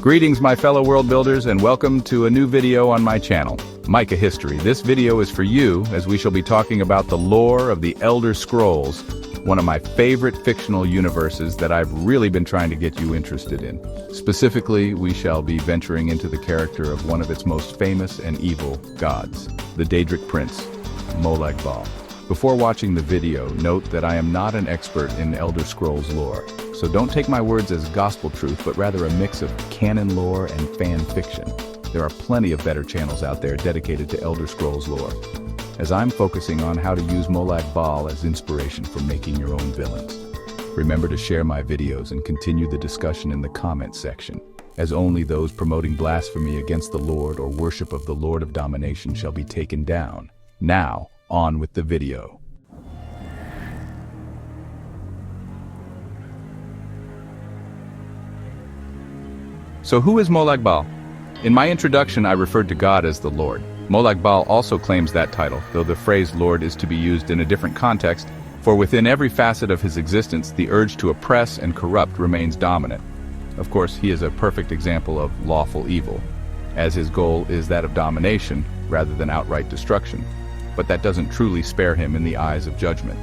Greetings, my fellow world builders, and welcome to a new video on my channel, Micah History. This video is for you, as we shall be talking about the lore of the Elder Scrolls, one of my favorite fictional universes that I've really been trying to get you interested in. Specifically, we shall be venturing into the character of one of its most famous and evil gods, the Daedric prince, Molag. Before watching the video, note that I am not an expert in Elder Scrolls lore, so don't take my words as gospel truth, but rather a mix of canon lore and fan fiction. There are plenty of better channels out there dedicated to Elder Scrolls lore, as I'm focusing on how to use Molag as inspiration for making your own villains. Remember to share my videos and continue the discussion in the comments section, as only those promoting blasphemy against the Lord or worship of the Lord of Domination shall be taken down. Now, on with the video. So who is Molag? In my introduction, I referred to God as the Lord. Molag also claims that title, though the phrase Lord is to be used in a different context, for within every facet of his existence, the urge to oppress and corrupt remains dominant. Of course, he is a perfect example of lawful evil, as his goal is that of domination rather than outright destruction. But that doesn't truly spare him in the eyes of judgment.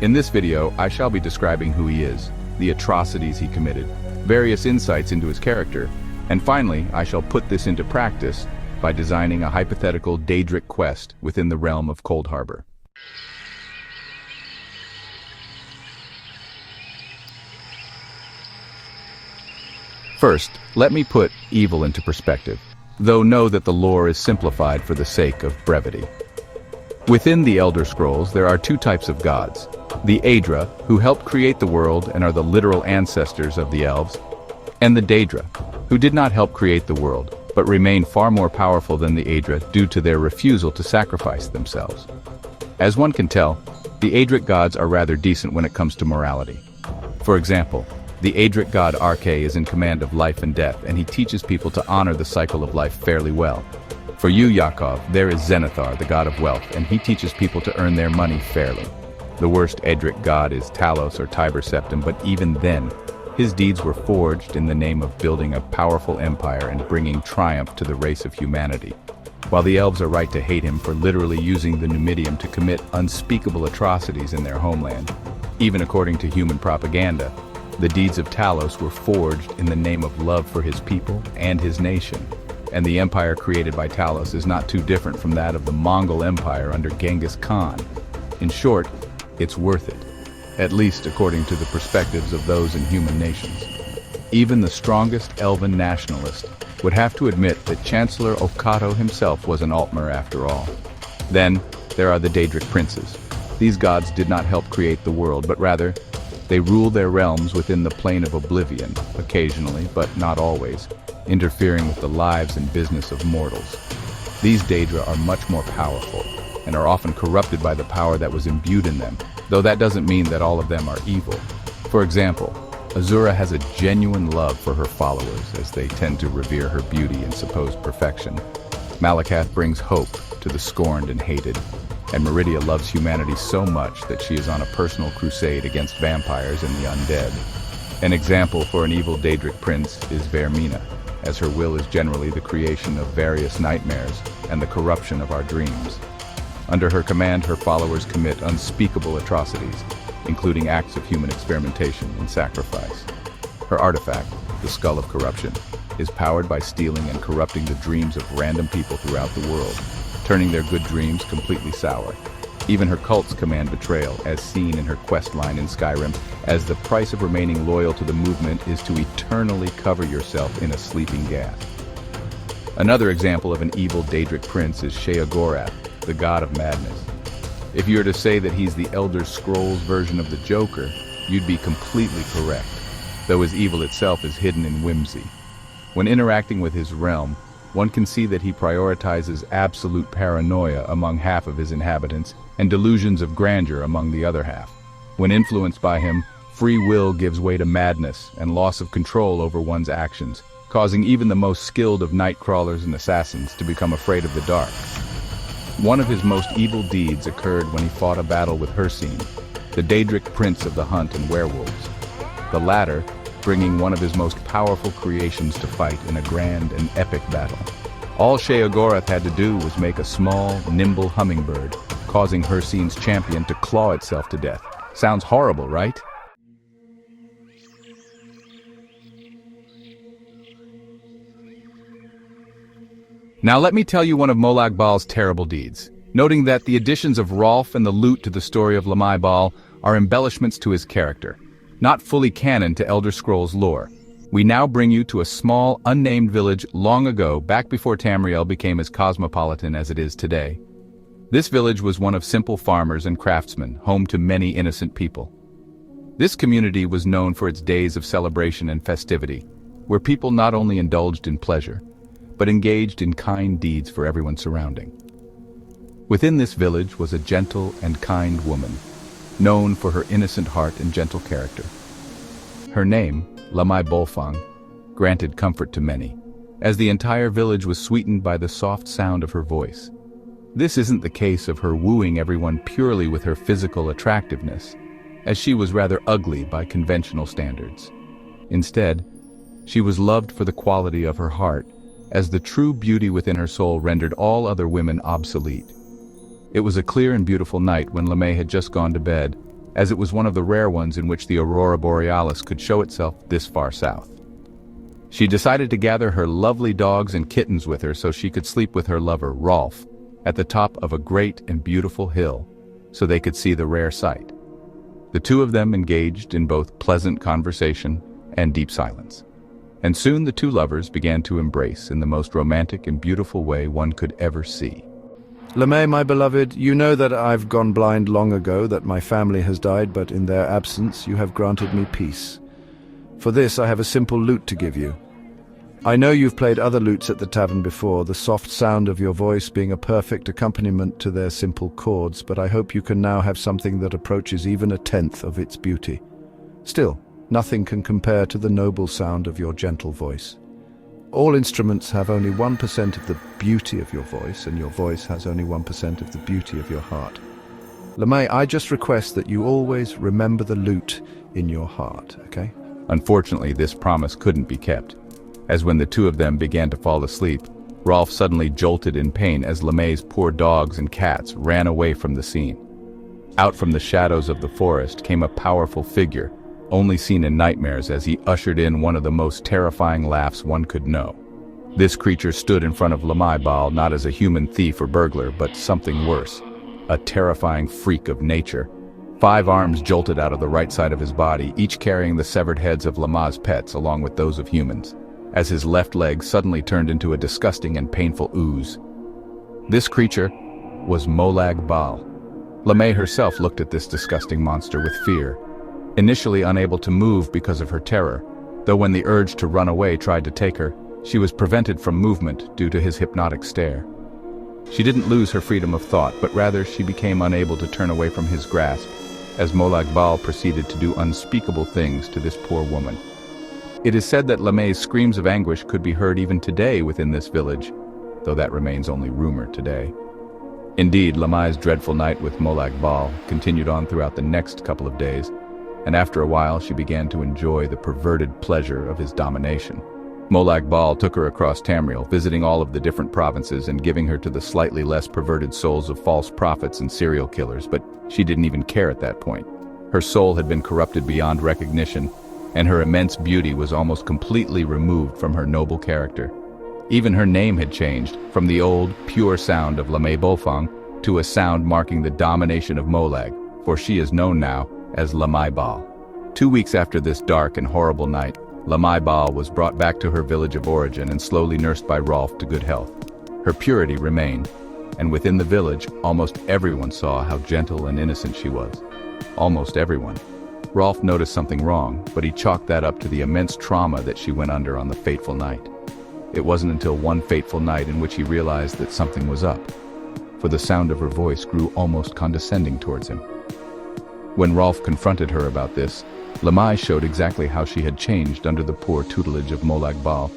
In this video, I shall be describing who he is, the atrocities he committed, various insights into his character, and finally, I shall put this into practice by designing a hypothetical Daedric quest within the realm of Cold Harbor. First, let me put evil into perspective, though know that the lore is simplified for the sake of brevity. Within the Elder Scrolls, there are two types of gods. The Aedra, who helped create the world and are the literal ancestors of the elves, and the Daedra, who did not help create the world, but remain far more powerful than the Aedra due to their refusal to sacrifice themselves. As one can tell, the Aedric gods are rather decent when it comes to morality. For example, the Aedric god Arche is in command of life and death, and he teaches people to honor the cycle of life fairly well. For you, Yakov, there is Zenithar, the god of wealth, and he teaches people to earn their money fairly. The worst Aedric god is Talos or Tiber Septim, but even then, his deeds were forged in the name of building a powerful empire and bringing triumph to the race of humanity. While the elves are right to hate him for literally using the Numidium to commit unspeakable atrocities in their homeland, even according to human propaganda, the deeds of Talos were forged in the name of love for his people and his nation. And the empire created by Talos is not too different from that of the Mongol Empire under Genghis Khan. In short, it's worth it, at least according to the perspectives of those in human nations. Even the strongest elven nationalist would have to admit that Chancellor Okato himself was an Altmer after all. Then, there are the Daedric princes. These gods did not help create the world, but rather, they rule their realms within the plane of oblivion, occasionally, but not always, interfering with the lives and business of mortals. These Daedra are much more powerful, and are often corrupted by the power that was imbued in them, though that doesn't mean that all of them are evil. For example, Azura has a genuine love for her followers, as they tend to revere her beauty and supposed perfection. Malakath brings hope to the scorned and hated, and Meridia loves humanity so much that she is on a personal crusade against vampires and the undead. An example for an evil Daedric prince is Vermina, as her will is generally the creation of various nightmares and the corruption of our dreams. Under her command, her followers commit unspeakable atrocities, including acts of human experimentation and sacrifice. Her artifact, the Skull of Corruption, is powered by stealing and corrupting the dreams of random people throughout the world, turning their good dreams completely sour. Even her cults command betrayal, as seen in her quest line in Skyrim, as the price of remaining loyal to the movement is to eternally cover yourself in a sleeping gas. Another example of an evil Daedric prince is Sheogorath, the god of madness. If you were to say that he's the Elder Scrolls version of the Joker, you'd be completely correct, though his evil itself is hidden in whimsy. When interacting with his realm, one can see that he prioritizes absolute paranoia among half of his inhabitants and delusions of grandeur among the other half. When influenced by him, free will gives way to madness and loss of control over one's actions, causing even the most skilled of night crawlers and assassins to become afraid of the dark. One of his most evil deeds occurred when he fought a battle with Hircine, the Daedric prince of the hunt and werewolves. The latter, bringing one of his most powerful creations to fight in a grand and epic battle. All Sheogorath had to do was make a small, nimble hummingbird, causing Hircine's champion to claw itself to death. Sounds horrible, right? Now let me tell you one of Molag Bal's terrible deeds, noting that the additions of Rolf and the lute to the story of Lamai Bal are embellishments to his character, not fully canon to Elder Scrolls lore. We now bring you to a small, unnamed village long ago, back before Tamriel became as cosmopolitan as it is today. This village was one of simple farmers and craftsmen, home to many innocent people. This community was known for its days of celebration and festivity, where people not only indulged in pleasure, but engaged in kind deeds for everyone surrounding. Within this village was a gentle and kind woman, known for her innocent heart and gentle character. Her name, Lamai Bolfang, granted comfort to many, as the entire village was sweetened by the soft sound of her voice. This isn't the case of her wooing everyone purely with her physical attractiveness, as she was rather ugly by conventional standards. Instead, she was loved for the quality of her heart, as the true beauty within her soul rendered all other women obsolete. It was a clear and beautiful night when Lamai had just gone to bed, as it was one of the rare ones in which the aurora borealis could show itself this far south. She decided to gather her lovely dogs and kittens with her so she could sleep with her lover, Rolf, at the top of a great and beautiful hill, so they could see the rare sight. The two of them engaged in both pleasant conversation and deep silence. And soon the two lovers began to embrace in the most romantic and beautiful way one could ever see. Lamai, my beloved, you know that I've gone blind long ago, that my family has died, but in their absence you have granted me peace. For this I have a simple lute to give you. I know you've played other lutes at the tavern before, the soft sound of your voice being a perfect accompaniment to their simple chords, but I hope you can now have something that approaches even a tenth of its beauty. Still, nothing can compare to the noble sound of your gentle voice. All instruments have only 1% of the beauty of your voice, and your voice has only 1% of the beauty of your heart. Lamai, I just request that you always remember the lute in your heart, okay? Unfortunately, this promise couldn't be kept, as when the two of them began to fall asleep, Rolf suddenly jolted in pain as Lamai's poor dogs and cats ran away from the scene. Out from the shadows of the forest came a powerful figure, only seen in nightmares, as he ushered in one of the most terrifying laughs one could know. This creature stood in front of Lamai Bal not as a human thief or burglar, but something worse, a terrifying freak of nature. 5 arms jolted out of the right side of his body, each carrying the severed heads of Lamai's pets along with those of humans, as his left leg suddenly turned into a disgusting and painful ooze. This creature was Molag Bal. Lamai herself looked at this disgusting monster with fear, initially unable to move because of her terror, though when the urge to run away tried to take her, she was prevented from movement due to his hypnotic stare. She didn't lose her freedom of thought, but rather she became unable to turn away from his grasp, as Molag Bal proceeded to do unspeakable things to this poor woman. It is said that Lamai's screams of anguish could be heard even today within this village, though that remains only rumor today. Indeed, Lamai's dreadful night with Molag Bal continued on throughout the next couple of days, and after a while she began to enjoy the perverted pleasure of his domination. Molag Bal took her across Tamriel, visiting all of the different provinces and giving her to the slightly less perverted souls of false prophets and serial killers, but she didn't even care at that point. Her soul had been corrupted beyond recognition, and her immense beauty was almost completely removed from her noble character. Even her name had changed, from the old, pure sound of Lamai Bolfang to a sound marking the domination of Molag, for she is known now as Lamai Bal. 2 weeks after this dark and horrible night, Lamai Bal was brought back to her village of origin and slowly nursed by Rolf to good health. Her purity remained, and within the village, almost everyone saw how gentle and innocent she was. Almost everyone. Rolf noticed something wrong, but he chalked that up to the immense trauma that she went under on the fateful night. It wasn't until one fateful night in which he realized that something was up, for the sound of her voice grew almost condescending towards him. When Rolf confronted her about this, Lamai showed exactly how she had changed under the poor tutelage of Molag Bal,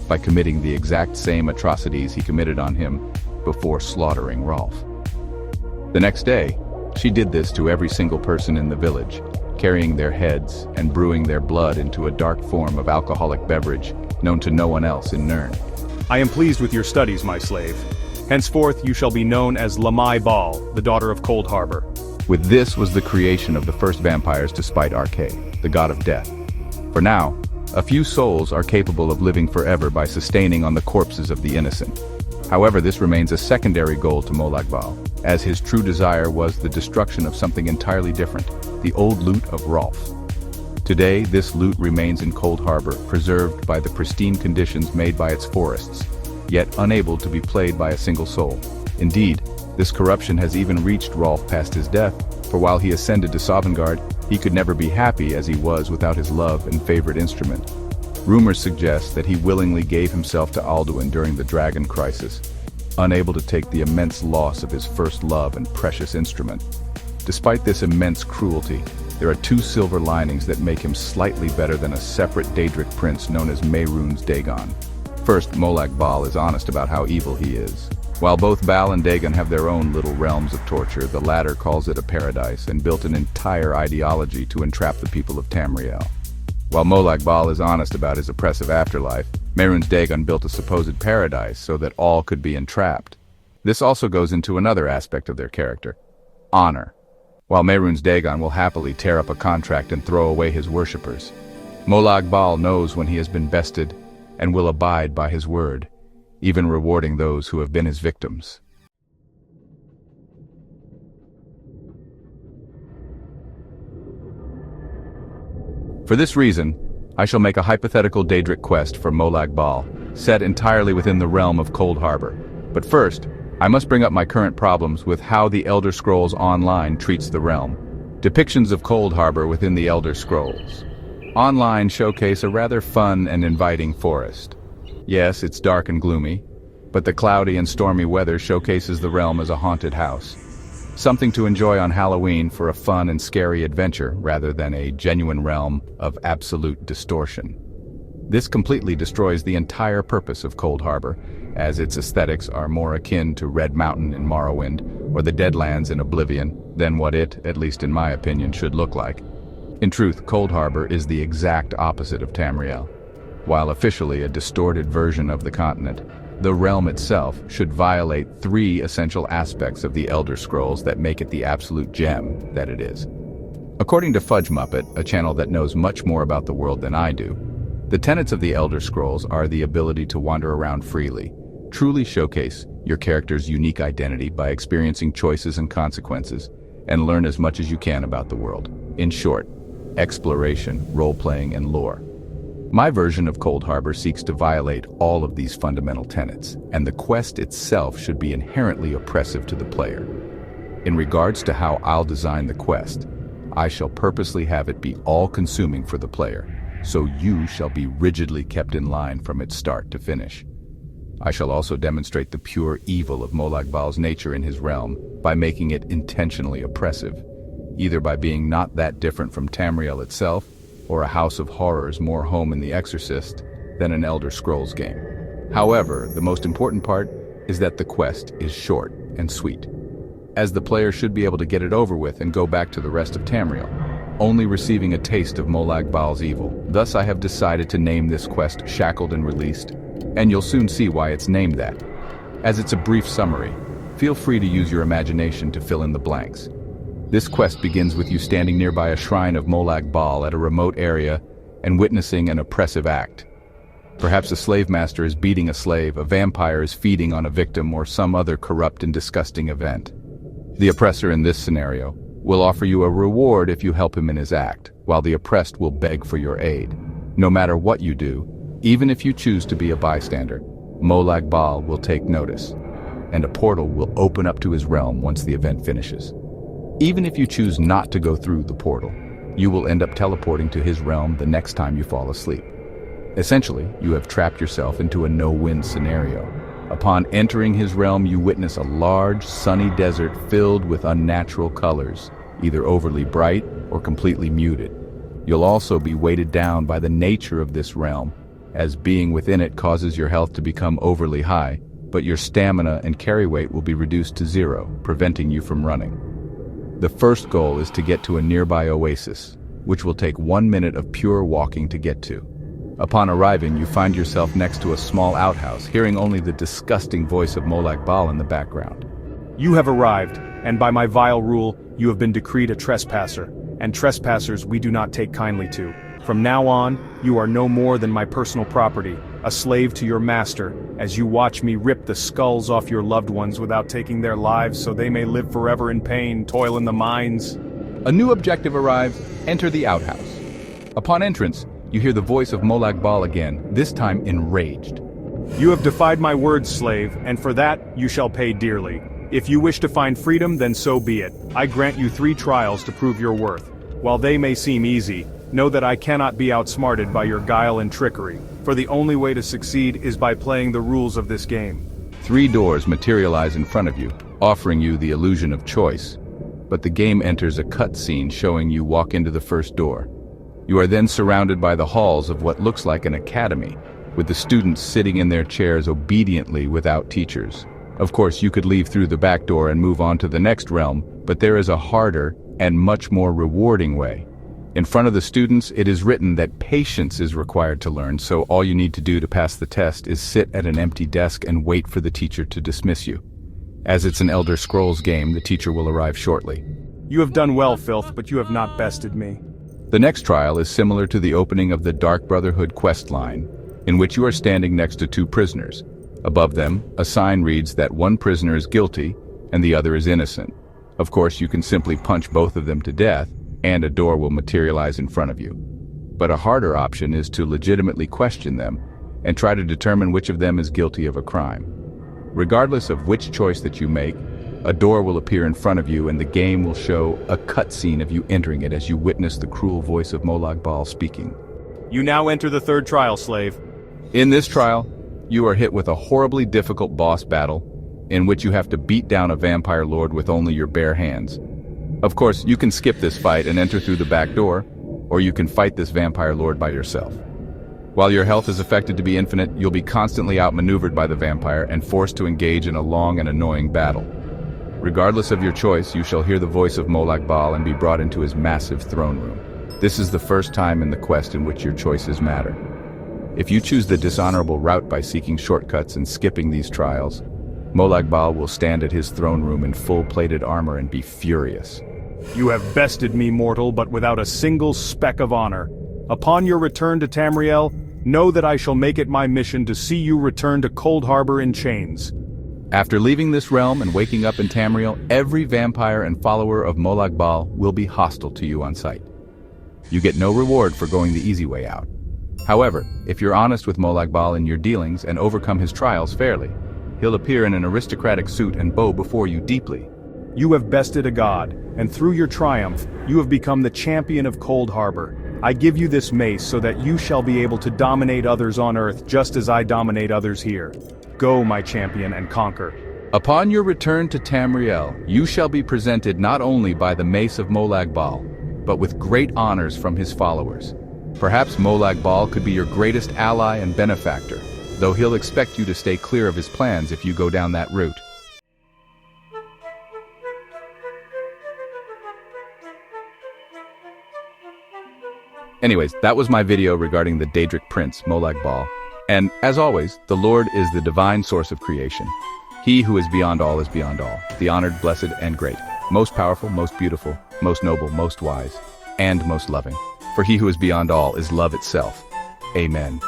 by committing the exact same atrocities he committed on him before slaughtering Rolf. The next day, she did this to every single person in the village, carrying their heads and brewing their blood into a dark form of alcoholic beverage known to no one else in Nirn. I am pleased with your studies, my slave. Henceforth you shall be known as Lamai Bal, the daughter of Cold Harbor. With this was the creation of the first vampires to spite Arkay, the god of death. For now, a few souls are capable of living forever by sustaining on the corpses of the innocent. However, this remains a secondary goal to Molag Bal, as his true desire was the destruction of something entirely different, the old loot of Rolf. Today, this loot remains in Cold Harbor, preserved by the pristine conditions made by its forests, yet unable to be played by a single soul. Indeed, this corruption has even reached Rolf past his death, for while he ascended to Sovngarde, he could never be happy as he was without his love and favorite instrument. Rumors suggest that he willingly gave himself to Alduin during the Dragon Crisis, unable to take the immense loss of his first love and precious instrument. Despite this immense cruelty, there are two silver linings that make him slightly better than a separate Daedric prince known as Mehrunes Dagon. First, Molag Bal is honest about how evil he is. While both Bal and Dagon have their own little realms of torture, the latter calls it a paradise and built an entire ideology to entrap the people of Tamriel. While Molag Bal is honest about his oppressive afterlife, Mehrunes Dagon built a supposed paradise so that all could be entrapped. This also goes into another aspect of their character: honor. While Mehrunes Dagon will happily tear up a contract and throw away his worshippers, Molag Bal knows when he has been bested and will abide by his word, even rewarding those who have been his victims. For this reason, I shall make a hypothetical Daedric quest for Molag Bal, set entirely within the realm of Cold Harbor. But first, I must bring up my current problems with how the Elder Scrolls Online treats the realm. Depictions of Cold Harbor within the Elder Scrolls Online showcase a rather fun and inviting forest. Yes, it's dark and gloomy, but the cloudy and stormy weather showcases the realm as a haunted house. Something to enjoy on Halloween for a fun and scary adventure rather than a genuine realm of absolute distortion. This completely destroys the entire purpose of Cold Harbor, as its aesthetics are more akin to Red Mountain in Morrowind or the Deadlands in Oblivion than what it, at least in my opinion, should look like. In truth, Cold Harbor is the exact opposite of Tamriel. While officially a distorted version of the continent, the realm itself should violate three essential aspects of the Elder Scrolls that make it the absolute gem that it is. According to Fudge Muppet, a channel that knows much more about the world than I do, the tenets of the Elder Scrolls are the ability to wander around freely, truly showcase your character's unique identity by experiencing choices and consequences, and learn as much as you can about the world. In short, exploration, role-playing, and lore. My version of Cold Harbor seeks to violate all of these fundamental tenets, and the quest itself should be inherently oppressive to the player. In regards to how I'll design the quest, I shall purposely have it be all-consuming for the player, so you shall be rigidly kept in line from its start to finish. I shall also demonstrate the pure evil of Molag Bal's nature in his realm by making it intentionally oppressive, either by being not that different from Tamriel itself, or a house of horrors more home in The Exorcist than an Elder Scrolls game. However, the most important part is that the quest is short and sweet, as the player should be able to get it over with and go back to the rest of Tamriel, only receiving a taste of Molag Bal's evil. Thus I have decided to name this quest Shackled and Released, and you'll soon see why it's named that. As it's a brief summary, feel free to use your imagination to fill in the blanks. This quest begins with you standing nearby a shrine of Molag Bal at a remote area and witnessing an oppressive act. Perhaps a slave master is beating a slave, a vampire is feeding on a victim, or some other corrupt and disgusting event. The oppressor in this scenario will offer you a reward if you help him in his act, while the oppressed will beg for your aid. No matter what you do, even if you choose to be a bystander, Molag Bal will take notice, and a portal will open up to his realm once the event finishes. Even if you choose not to go through the portal, you will end up teleporting to his realm the next time you fall asleep. Essentially, you have trapped yourself into a no-win scenario. Upon entering his realm, you witness a large, sunny desert filled with unnatural colors, either overly bright or completely muted. You'll also be weighted down by the nature of this realm, as being within it causes your health to become overly high, but your stamina and carry weight will be reduced to 0, preventing you from running. The first goal is to get to a nearby oasis, which will take 1 minute of pure walking to get to. Upon arriving, you find yourself next to a small outhouse, hearing only the disgusting voice of Molag Bal in the background. You have arrived, and by my vile rule, you have been decreed a trespasser, and trespassers we do not take kindly to. From now on, you are no more than my personal property, a slave to your master, as you watch me rip the skulls off your loved ones without taking their lives so they may live forever in pain, toil in the mines. A new objective arrives: enter the outhouse. Upon entrance, you hear the voice of Molag Bal again, this time enraged. You have defied my words, slave, and for that you shall pay dearly. If you wish to find freedom, then so be it. I grant you 3 trials to prove your worth. While they may seem easy, know that I cannot be outsmarted by your guile and trickery, for the only way to succeed is by playing the rules of this game. 3 doors materialize in front of you, offering you the illusion of choice. But the game enters a cutscene showing you walk into the first door. You are then surrounded by the halls of what looks like an academy, with the students sitting in their chairs obediently without teachers. Of course, you could leave through the back door and move on to the next realm, but there is a harder and much more rewarding way. In front of the students, it is written that patience is required to learn, so all you need to do to pass the test is sit at an empty desk and wait for the teacher to dismiss you. As it's an Elder Scrolls game, the teacher will arrive shortly. You have done well, Filth, but you have not bested me. The next trial is similar to the opening of the Dark Brotherhood quest line, in which you are standing next to 2 prisoners. Above them, a sign reads that one prisoner is guilty and the other is innocent. Of course, you can simply punch both of them to death, and a door will materialize in front of you. But a harder option is to legitimately question them and try to determine which of them is guilty of a crime. Regardless of which choice that you make, a door will appear in front of you and the game will show a cutscene of you entering it as you witness the cruel voice of Molag Bal speaking. You now enter the 3rd trial, slave. In this trial, you are hit with a horribly difficult boss battle in which you have to beat down a vampire lord with only your bare hands. Of course, you can skip this fight and enter through the back door, or you can fight this vampire lord by yourself. While your health is affected to be infinite, you'll be constantly outmaneuvered by the vampire and forced to engage in a long and annoying battle. Regardless of your choice, you shall hear the voice of Molag Bal and be brought into his massive throne room. This is the first time in the quest in which your choices matter. If you choose the dishonorable route by seeking shortcuts and skipping these trials, Molag Bal will stand at his throne room in full-plated armor and be furious. You have bested me, mortal, but without a single speck of honor. Upon your return to Tamriel, know that I shall make it my mission to see you return to Cold Harbor in chains. After leaving this realm and waking up in Tamriel, every vampire and follower of Molag Bal will be hostile to you on sight. You get no reward for going the easy way out. However, if you're honest with Molag Bal in your dealings and overcome his trials fairly, he'll appear in an aristocratic suit and bow before you deeply. You have bested a god, and through your triumph, you have become the champion of Cold Harbor. I give you this mace so that you shall be able to dominate others on Earth just as I dominate others here. Go, my champion, and conquer. Upon your return to Tamriel, you shall be presented not only by the mace of Molag Bal, but with great honors from his followers. Perhaps Molag Bal could be your greatest ally and benefactor, though he'll expect you to stay clear of his plans if you go down that route. Anyways, that was my video regarding the Daedric prince, Molag Bal. And as always, the Lord is the divine source of creation. He who is beyond all, the honored, blessed, and great, most powerful, most beautiful, most noble, most wise, and most loving. For he who is beyond all is love itself. Amen.